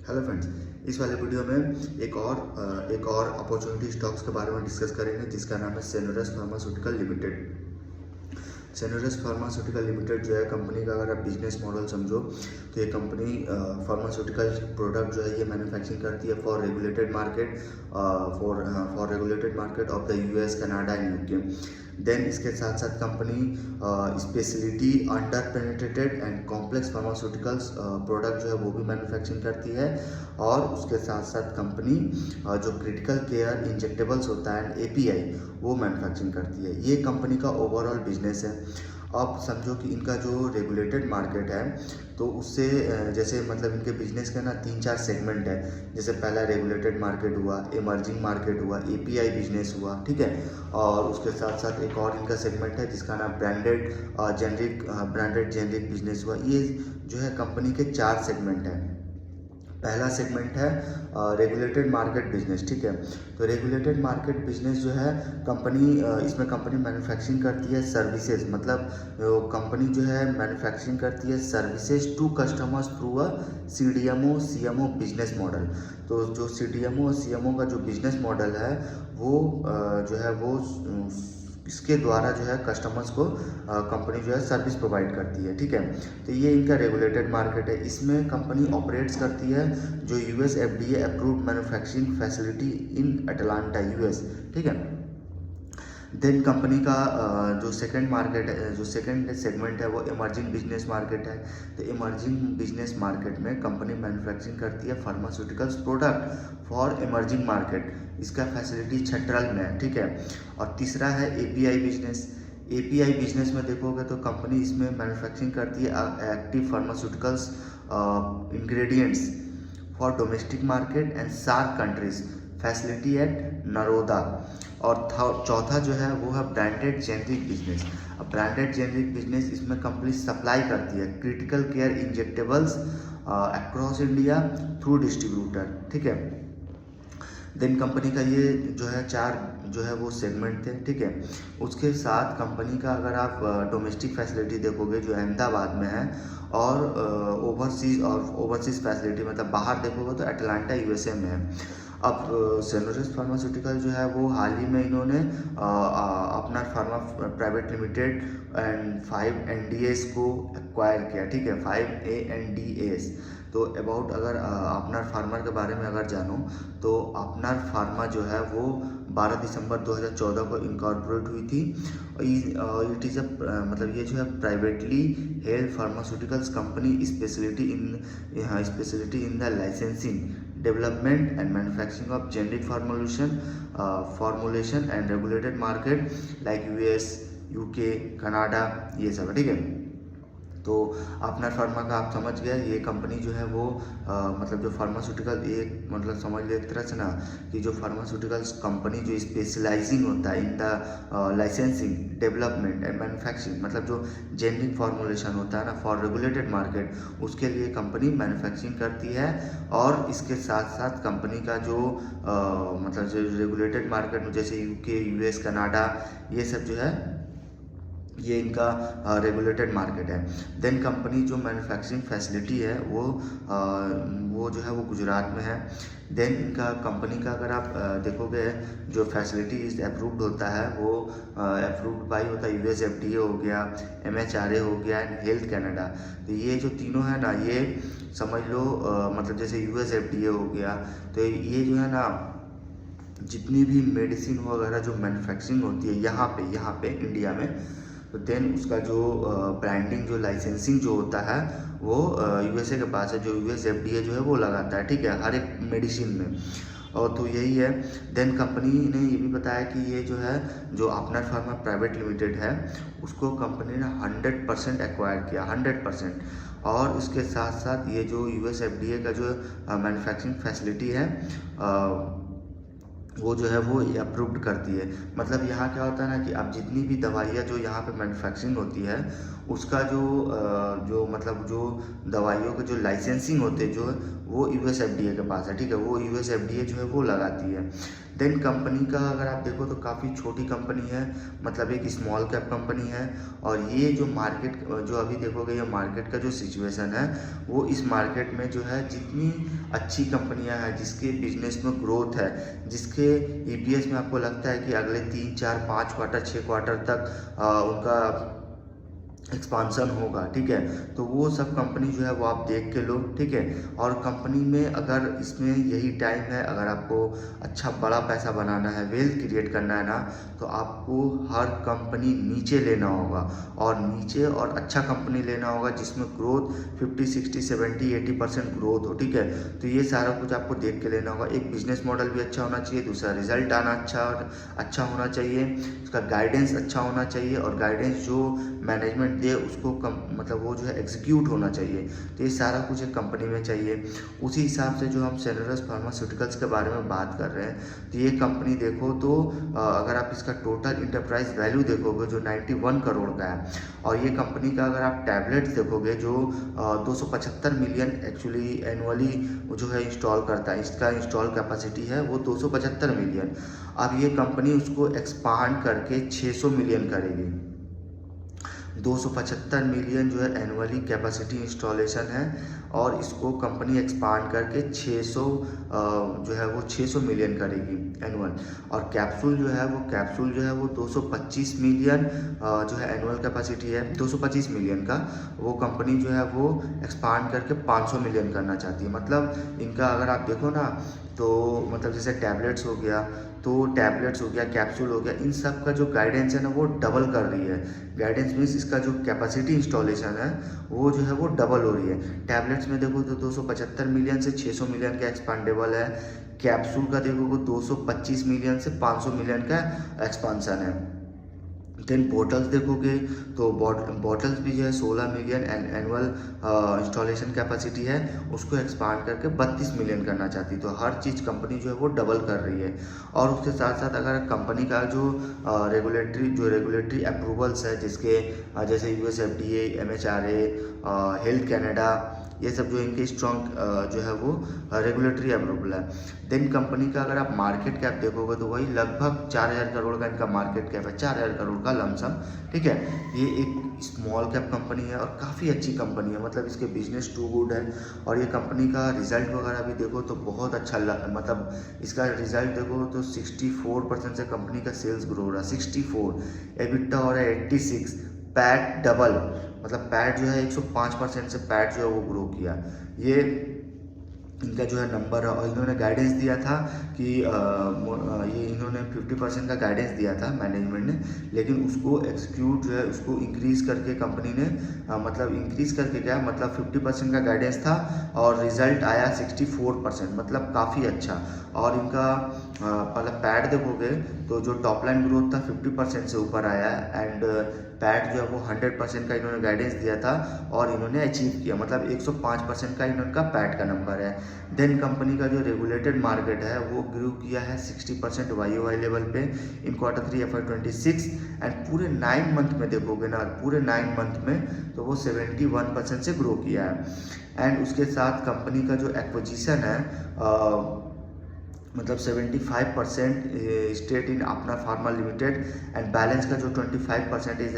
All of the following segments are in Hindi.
हेलो फ्रेंड्स, इस वाले वीडियो में एक और अपॉर्चुनिटी स्टॉक्स के बारे में डिस्कस करेंगे जिसका नाम है सेनोरस फार्मास्यूटिकल लिमिटेड। सेनोरस फार्मास्यूटिकल लिमिटेड जो है कंपनी का अगर आप बिजनेस मॉडल समझो तो ये कंपनी फार्मास्यूटिकल प्रोडक्ट जो है ये मैन्युफैक्चरिंग करती है for regulated market for regulated market of the US, Canada and UK. Then इसके साथ साथ company speciality under penetrated and complex pharmaceuticals product जो है वो भी मैन्युफैक्चरिंग करती है। और उसके साथ साथ कंपनी जो क्रिटिकल केयर इंजेक्टेबल्स होता है एपीआई वो मैन्युफैक्चरिंग करती है। ये कंपनी का ओवरऑल बिजनेस है। अब समझो कि इनका जो रेगुलेटेड मार्केट है तो उससे जैसे मतलब इनके बिजनेस के ना 3-4 सेगमेंट है। जैसे पहला रेगुलेटेड मार्केट हुआ, इमर्जिंग मार्केट हुआ, एपीआई बिजनेस हुआ, ठीक है। और उसके साथ साथ एक और इनका सेगमेंट है जिसका नाम ब्रांडेड जेनरिक बिजनेस हुआ। ये जो है कंपनी के 4 सेगमेंट हैं। पहला सेगमेंट है रेगुलेटेड मार्केट बिजनेस, ठीक है। तो रेगुलेटेड मार्केट बिजनेस जो है कंपनी इसमें कंपनी मैन्युफैक्चरिंग करती है सर्विसेज, मतलब कंपनी जो है मैन्युफैक्चरिंग करती है services to customers through a CDMO CMO business model. तो जो सीडीएमओ और सीएमओ का जो बिजनेस मॉडल है वो जो है वो इसके द्वारा जो है कस्टमर्स को कंपनी जो है सर्विस प्रोवाइड करती है, ठीक है। तो ये इनका रेगुलेटेड मार्केट है। इसमें कंपनी ऑपरेट्स करती है जो US FDA approved manufacturing facility in Atlanta US, ठीक है। देन कंपनी का जो सेकंड मार्केट है, जो सेकंड सेगमेंट है वो इमर्जिंग बिजनेस मार्केट है। तो इमर्जिंग बिजनेस मार्केट में कंपनी मैन्युफैक्चरिंग करती है pharmaceuticals product for emerging market. इसका फैसिलिटी छटरल में है, ठीक है। और तीसरा है एपीआई बिजनेस। एपीआई बिजनेस में देखोगे तो कंपनी इसमें मैन्युफैक्चरिंग करती है active pharmaceuticals ingredients for domestic market and SAARC countries, facility at Naroda. और चौथा जो है वो है ब्रांडेड जेनरिक बिजनेस। अब ब्रांडेड जेनरिक बिजनेस इसमें कंपनी सप्लाई करती है critical care injectables across India through distributor, ठीक है। देन कंपनी का ये जो है 4 जो है वो सेगमेंट थे, ठीक है। उसके साथ कंपनी का अगर आप डोमेस्टिक फैसिलिटी देखोगे जो अहमदाबाद में है, और ओवरसीज फैसिलिटी मतलब बाहर देखोगे तो अटलांटा यूएसए में है। अब सेनोरस फार्मास्यूटिकल जो है वो हाल ही में इन्होंने अपना pharma private limited and 5 NDS को एक्वायर किया, ठीक है। 5 ANDAs। तो अबाउट अगर अपनार फार्मा के बारे में अगर जानो तो अपनार फार्मा जो है वो 12 दिसंबर 2014 को इनकॉर्पोरेट हुई थी। इट इज़ मतलब ये जो है privately held pharmaceuticals company speciality in the licensing, development and manufacturing of generic formulation and regulated market like US, UK, Canada, ये सब है, ठीक है। तो अपना फार्मा का आप समझ गए, ये कंपनी जो है वो मतलब जो फार्मास्यूटिकल एक मतलब समझ लो एक तरह से ना कि जो फार्मास्यूटिकल्स कंपनी जो स्पेशलाइजिंग होता है in the licensing, development and manufacturing, मतलब जो जेनरिक फॉर्मुलेशन होता है ना फॉर रेगुलेटेड मार्केट, उसके लिए कंपनी मैन्युफैक्चरिंग करती है। और इसके साथ साथ कंपनी का जो मतलब जो रेगुलेटेड मार्केट में जैसे यूके, यूएस, कनाडा, ये सब जो है ये इनका रेगुलेटेड मार्केट है। देन कंपनी जो मैन्युफैक्चरिंग फैसिलिटी है वो जो है वो गुजरात में है। देन इनका कंपनी का अगर आप देखोगे जो फैसिलिटी इज अप्रूव्ड होता है वो अप्रूव्ड बाई होता है यूएस एफडीए हो गया, MHRA हो गया एंड हेल्थ कैनेडा। तो ये जो तीनों है ना ये समझ लो मतलब जैसे यूएस एफडीए हो गया तो ये जो है ना जितनी भी मेडिसिन वगैरह जो मैन्युफैक्चरिंग होती है यहाँ पे इंडिया में, तो देन उसका जो ब्रांडिंग जो लाइसेंसिंग जो होता है वो यूएसए के पास है, जो यूएस एफडीए जो है वो लगाता है, ठीक है, हर एक मेडिसिन में। और तो यही है। देन कंपनी ने ये भी बताया कि ये जो है जो अपनार फार्मा प्राइवेट लिमिटेड है उसको कंपनी ने 100% एक्वायर किया, 100%। और इसके साथ साथ ये जो यूएस एफडीए का जो मैन्युफैक्चरिंग फैसिलिटी है वो जो है वो अप्रूव्ड करती है। मतलब यहाँ क्या होता है ना कि अब जितनी भी दवाइयाँ जो यहाँ पे मैन्युफैक्चरिंग होती है उसका जो मतलब जो दवाइयों के जो लाइसेंसिंग होते जो है वो यूएस एफडीए के पास है, ठीक है, वो यूएस एफडीए जो है वो लगाती है। देन कंपनी का अगर आप देखो तो काफ़ी छोटी कंपनी है, मतलब एक स्मॉल कैप कंपनी है। और ये जो मार्केट जो अभी देखोगे, ये मार्केट का जो सिचुएशन है वो इस मार्केट में जो है जितनी अच्छी कंपनियां हैं जिसके बिजनेस में ग्रोथ है, जिसके ईपीएस में आपको लगता है कि अगले 3 4 5 क्वार्टर 6 क्वार्टर तक उनका एक्सपांसन होगा, ठीक है, तो वो सब कंपनी जो है वो आप देख के लो, ठीक है। और कंपनी में अगर इसमें यही टाइम है, अगर आपको अच्छा बड़ा पैसा बनाना है, वेल्थ क्रिएट करना है ना, तो आपको हर कंपनी नीचे लेना होगा, और नीचे और अच्छा कंपनी लेना होगा जिसमें ग्रोथ 50 60 70 80% ग्रोथ हो, ठीक है। तो ये सारा कुछ आपको देख के लेना होगा। एक बिजनेस मॉडल भी अच्छा होना चाहिए, दूसरा रिजल्ट आना अच्छा होना चाहिए, उसका गाइडेंस अच्छा होना चाहिए, और गाइडेंस जो मैनेजमेंट दे उसको मतलब वो जो है एग्जीक्यूट होना चाहिए। तो ये सारा कुछ एक कंपनी में चाहिए। उसी हिसाब से जो हम सेलुलस फार्मास्यूटिकल्स के बारे में बात कर रहे हैं, तो ये कंपनी देखो तो अगर आप इसका टोटल इंटरप्राइज वैल्यू देखोगे जो 91 करोड़ का है, और ये कंपनी का अगर आप टैबलेट्स देखोगे जो 275 मिलियन एक्चुअली एनुअली जो है इंस्टॉल करता है, इसका इंस्टॉल कैपेसिटी है वो 275 मिलियन। अब ये कंपनी उसको एक्सपांड करके 600 मिलियन करेगी। 275 मिलियन जो है एनुअली कैपेसिटी इंस्टॉलेशन है, और इसको कंपनी एक्सपांड करके 600 जो है वो 600 मिलियन करेगी एनुअल। और कैप्सूल जो है वो 225 मिलियन जो है एनुअल कैपेसिटी है, 225 मिलियन का वो कंपनी जो है वो एक्सपांड करके 500 मिलियन करना चाहती है। मतलब इनका अगर आप देखो ना, तो मतलब जैसे टैबलेट्स हो गया, कैप्सूल हो गया, इन सब का जो गाइडेंस है ना वो डबल कर रही है। गाइडेंस मीन्स इसका जो कैपेसिटी इंस्टॉलेशन है वो जो है वो डबल हो रही है। टैबलेट्स में देखो तो 275 मिलियन से 600 मिलियन का एक्सपांडेबल है। कैप्सूल का देखो 225 मिलियन से 500 मिलियन का एक्सपांसन है। देन बॉटल्स देखोगे तो बॉटल्स भी जो है 16 मिलियन एनुअल इंस्टॉलेशन कैपेसिटी है, उसको एक्सपांड करके 32 मिलियन करना चाहती है। तो हर चीज़ कंपनी जो है वो डबल कर रही है। और उसके साथ साथ अगर कंपनी का जो रेगुलेटरी अप्रूवल्स है, जिसके जैसे US FDA, MHRA, health Canada, ये सब जो इनके स्ट्रॉन्ग जो है वो रेगुलेटरी अप्रूवल है। देन कंपनी का अगर आप मार्केट कैप देखोगे तो वही लगभग 4000 करोड़ का इनका मार्केट कैप है, 4000 करोड़ का लमसम, ठीक है। ये एक स्मॉल कैप कंपनी है और काफ़ी अच्छी कंपनी है, मतलब इसके बिजनेस टू गुड है। और ये कंपनी का रिजल्ट वगैरह भी देखो तो बहुत अच्छा मतलब इसका रिजल्ट देखो तो 64% से कंपनी का सेल्स ग्रो हो रहा है, 64, एबिटा हो रहा है 86, पैट डबल, मतलब पैट जो है 105% से पैट जो है वो ग्रो किया। ये इनका जो है नंबर है। और इन्होंने गाइडेंस दिया था कि ये इन्होंने 50% का गाइडेंस दिया था मैनेजमेंट ने, लेकिन उसको एक्सिक्यूट जो है उसको इंक्रीज़ करके कंपनी ने मतलब इंक्रीज़ करके क्या, मतलब 50% का गाइडेंस था और रिजल्ट आया 64%, मतलब काफ़ी अच्छा। और इनका मतलब पैड देखोगे तो जो टॉप लाइन ग्रोथ था 50% से ऊपर आया है, एंड पैड जो है वो 100% का इन्होंने गाइडेंस दिया था और इन्होंने अचीव किया, मतलब 105% का इनका पैड का नंबर है। देन कंपनी का जो रेगुलेटेड मार्केट है वो ग्रो किया है 60% YoY लेवल पे इन Q3 FY26, एंड पूरे 9 मंथ में देखोगे ना, पूरे 9 मंथ में तो वो 71% से ग्रो किया है। एंड उसके साथ कंपनी का जो एक्विजिशन है मतलब 75% स्टेट इन अपना फार्मा लिमिटेड, एंड बैलेंस का जो 25% इज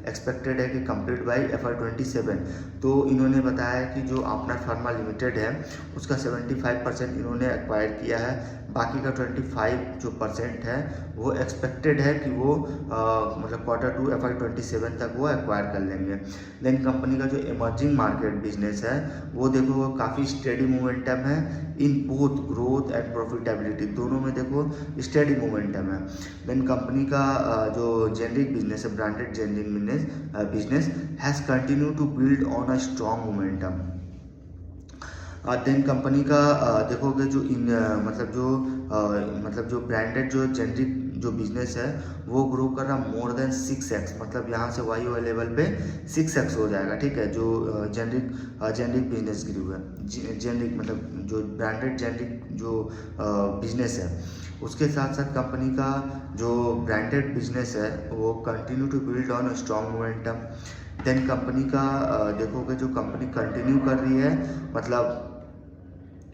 एक्सपेक्टेड है कि कंप्लीट बाय FY27। तो इन्होंने बताया कि जो अपना फार्मा लिमिटेड है उसका 75% इन्होंने एक्वायर किया है, बाकी का 25 जो % है वो एक्सपेक्टेड है कि वो मतलब Q2 FY27 तक वो एक्वायर कर लेंगे। देन कंपनी का जो इमर्जिंग मार्केट बिजनेस है वो देखो काफ़ी स्टेडी मोमेंटम है in both growth and profitability, दोनों में देखो स्टेडी मोमेंटम है। देन कंपनी का जो जेनरिक बिजनेस है, branded generic business has continue to build on a strong momentum. Then company का देखोगे जो मतलब जो ब्रांडेड जो जेनरिक जो बिजनेस है वो ग्रो कर रहा मोर देन 6x, मतलब यहाँ से वाई वाले लेवल पे 6x हो जाएगा, ठीक है। जो जेनरिक बिजनेस ग्रू है, जेनरिक मतलब जो ब्रांडेड जेनरिक जो बिजनेस है, उसके साथ साथ कंपनी का जो ब्रांडेड बिजनेस है वो continue to build on strong momentum. Then company का देखोगे जो कंपनी कंटिन्यू कर रही है, मतलब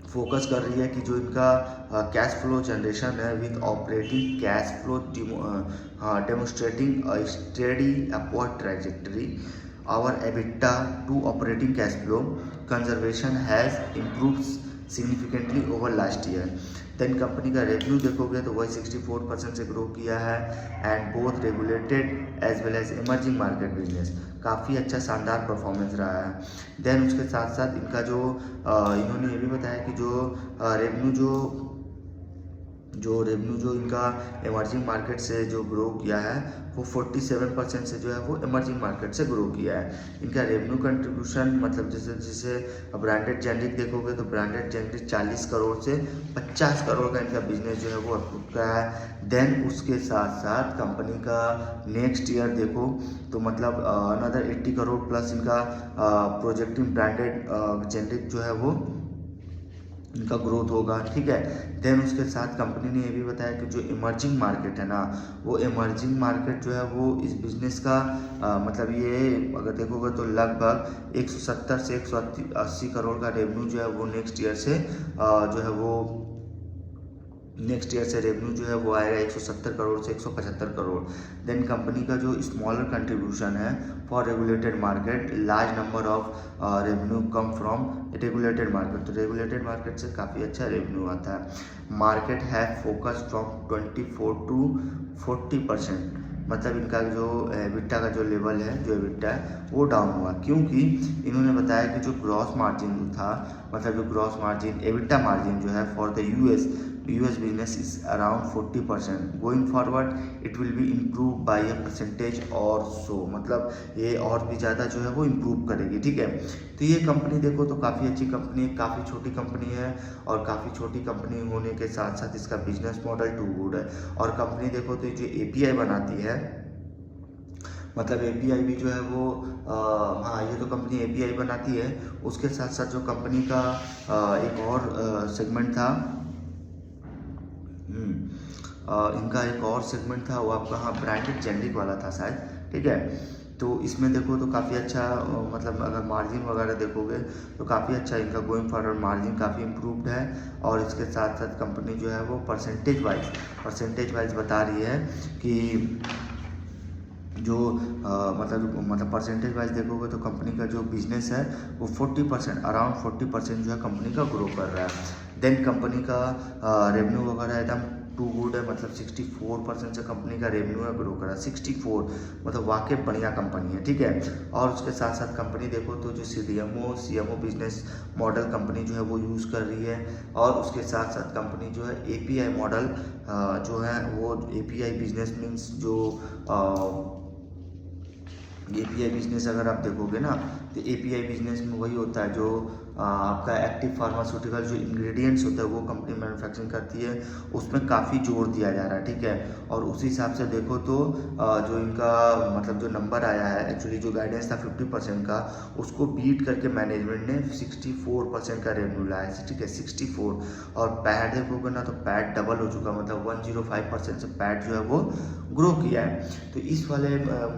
फोकस कर रही है कि जो इनका कैश फ्लो जनरेशन है with operating cash flow demonstrating steady upward trajectory. Our EBITDA to operating cash flow conservation has improved significantly over last year. Then company का रेवेन्यू देखोगे तो वही 64% से ग्रो किया है, and both regulated as well as emerging market business काफ़ी अच्छा शानदार परफॉर्मेंस रहा है। देन उसके साथ साथ इनका जो इन्होंने ये भी बताया कि जो रेवेन्यू जो इनका इमर्जिंग मार्केट से जो ग्रो किया है वो 47% से जो है वो इमर्जिंग मार्केट से ग्रो किया है। इनका रेवेन्यू कंट्रीब्यूशन मतलब जैसे ब्रांडेड जेनरिक देखोगे तो ब्रांडेड जेनरिक 40 करोड़ से 50 करोड़ का इनका बिजनेस जो है वो अप्रूव का है। देन उसके साथ साथ कंपनी का नेक्स्ट ईयर देखो तो मतलब अनदर 80 करोड़ प्लस इनका प्रोजेक्टिंग ब्रांडेड जेनरिक जो है वो इनका ग्रोथ होगा, ठीक है। देन उसके साथ कंपनी ने ये भी बताया कि जो इमर्जिंग मार्केट है ना, वो इमर्जिंग मार्केट जो है वो इस बिज़नेस का मतलब ये अगर देखोगे तो लगभग 170 से 180 करोड़ का रेवेन्यू जो है वो नेक्स्ट ईयर से रेवेन्यू जो है वो आएगा 170 करोड़ से 175 करोड़। देन कंपनी का जो स्मॉलर कंट्रीब्यूशन है for regulated market, large number of revenue come from regulated market, तो रेगुलेटेड मार्केट से काफ़ी अच्छा रेवेन्यू आता है। मार्केट है फोकस फ्रॉम 24 to 40%, मतलब इनका जो एबिटा का जो लेवल है, जो एबिटा है वो डाउन हुआ, क्योंकि इन्होंने बताया कि जो ग्रॉस मार्जिन था, मतलब जो ग्रॉस मार्जिन एबिटा मार्जिन जो है for the US business is around 40%। Going forward it will be improve by a percentage और सो, मतलब ये और भी ज़्यादा जो है वो इम्प्रूव करेगी, ठीक है। तो ये कंपनी देखो तो काफ़ी अच्छी कंपनी है, काफ़ी छोटी कंपनी है, और काफ़ी छोटी कंपनी होने के साथ साथ इसका बिजनेस मॉडल टू गुड है। और कंपनी देखो तो जो एपीआई बनाती है, मतलब एपीआई भी जो है वो हाँ, ये तो कंपनी एपीआई बनाती है। उसके साथ साथ जो कंपनी का एक और सेगमेंट था, इनका एक और सेगमेंट था वो आपका हाँ ब्रांडेड जेनरिक वाला था शायद, ठीक है। तो इसमें देखो तो काफ़ी अच्छा मतलब अगर मार्जिन वगैरह देखोगे तो काफ़ी अच्छा इनका गोइंग फॉरवर्ड मार्जिन काफ़ी इम्प्रूव्ड है। और इसके साथ साथ कंपनी जो है वो परसेंटेज वाइज बता रही है कि जो मतलब परसेंटेज वाइज देखोगे तो कंपनी का जो बिजनेस है वो 40% अराउंड 40% जो है कंपनी का ग्रो कर रहा है। देन कंपनी का रेवेन्यू वगैरह एकदम टू गुड है, मतलब 64% से कंपनी का रेवेन्यू है ग्रो कर रहा है, 64 मतलब वाकई बढ़िया कंपनी है, ठीक है। और उसके साथ साथ कंपनी देखो तो जो सीएमओ बिजनेस मॉडल कंपनी जो है वो यूज़ कर रही है। और उसके साथ साथ कंपनी जो है एपीआई मॉडल जो है वो एपीआई बिजनेस मीन्स जो एपीआई बिजनेस अगर आप देखोगे ना तो एपीआई बिजनेस में वही होता है जो आपका एक्टिव फार्मास्यूटिकल जो इंग्रेडिएंट्स होता है वो कंपनी मैन्युफैक्चरिंग करती है, उसमें काफ़ी जोर दिया जा रहा है, ठीक है। और उसी हिसाब से देखो तो जो इनका मतलब जो नंबर आया है एक्चुअली जो गाइडेंस था 50% का, उसको बीट करके मैनेजमेंट ने 64% का रेवेन्यू लाया है, ठीक है 64। और पैड देखोगे ना तो पैड डबल हो चुका, मतलब 105% से पैड जो है वो ग्रो किया है। तो इस वाले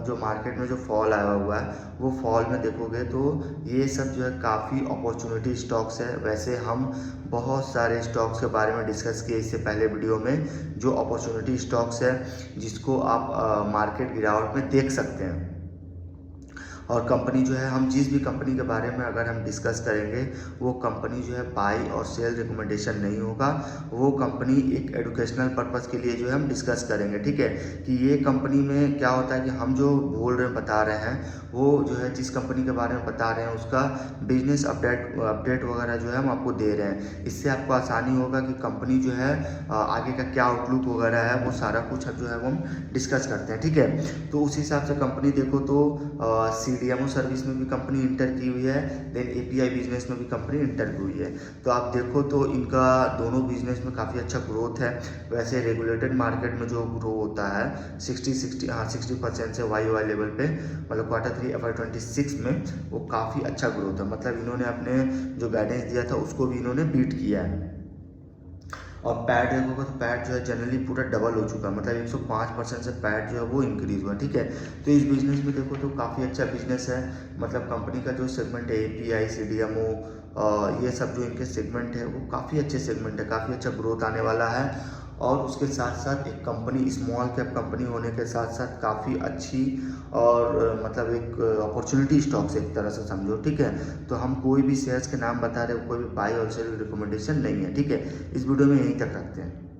जो मार्केट में जो फॉल आया हुआ है वो फॉल में देखोगे तो ये सब जो है काफ़ी अपॉर्चुनिटी स्टॉक्स है। वैसे हम बहुत सारे स्टॉक्स के बारे में डिस्कस किए इससे पहले वीडियो में, जो अपॉर्चुनिटी स्टॉक्स है जिसको आप मार्केट गिरावट में देख सकते हैं। और कंपनी जो है हम जिस भी कंपनी के बारे में अगर हम डिस्कस करेंगे वो कंपनी जो है बाई और सेल रिकमेंडेशन नहीं होगा, वो कंपनी एक एजुकेशनल पर्पस के लिए जो है हम डिस्कस करेंगे, ठीक है। कि ये कंपनी में क्या होता है कि हम जो बोल रहे हैं बता रहे हैं वो जो है जिस कंपनी के बारे में बता रहे हैं उसका बिजनेस अपडेट वगैरह जो है हम आपको दे रहे हैं। इससे आपको आसानी होगा कि कंपनी जो है आगे का क्या आउटलुक वगैरह है वो सारा कुछ जो है वो हम डिस्कस करते हैं, ठीक है। तो उस हिसाब से कंपनी देखो तो CDMO सर्विस में भी कंपनी इंटर की हुई है, देन API बिजनेस में भी कंपनी इंटर की हुई है। तो आप देखो तो इनका दोनों बिजनेस में काफ़ी अच्छा ग्रोथ है। वैसे रेगुलेटेड मार्केट में जो ग्रो होता है 60% से YoY लेवल पे, मतलब Q3 FY26 में वो काफ़ी अच्छा ग्रोथ है। मतलब इन्होंने अपने जो गाइडेंस दिया था उसको भी इन्होंने बीट किया है। और पैट देखोगे तो पैट जो है जनरली पूरा डबल हो चुका है, मतलब 105% से पैट जो है वो इंक्रीज हुआ, ठीक है। तो इस बिज़नेस में देखो तो काफ़ी अच्छा बिजनेस है। मतलब कंपनी का जो सेगमेंट है API CDMO ये सब जो इनके सेगमेंट है वो काफ़ी अच्छे सेगमेंट है, काफ़ी अच्छा ग्रोथ आने वाला है। और उसके साथ साथ एक कंपनी स्मॉल कैप कंपनी होने के साथ साथ काफ़ी अच्छी और मतलब एक अपॉर्चुनिटी स्टॉक्स एक तरह से समझो, ठीक है। तो हम कोई भी शेयर्स के नाम बता रहे हो, कोई भी बाई और सेल रिकमेंडेशन नहीं है, ठीक है। इस वीडियो में यहीं तक रखते हैं।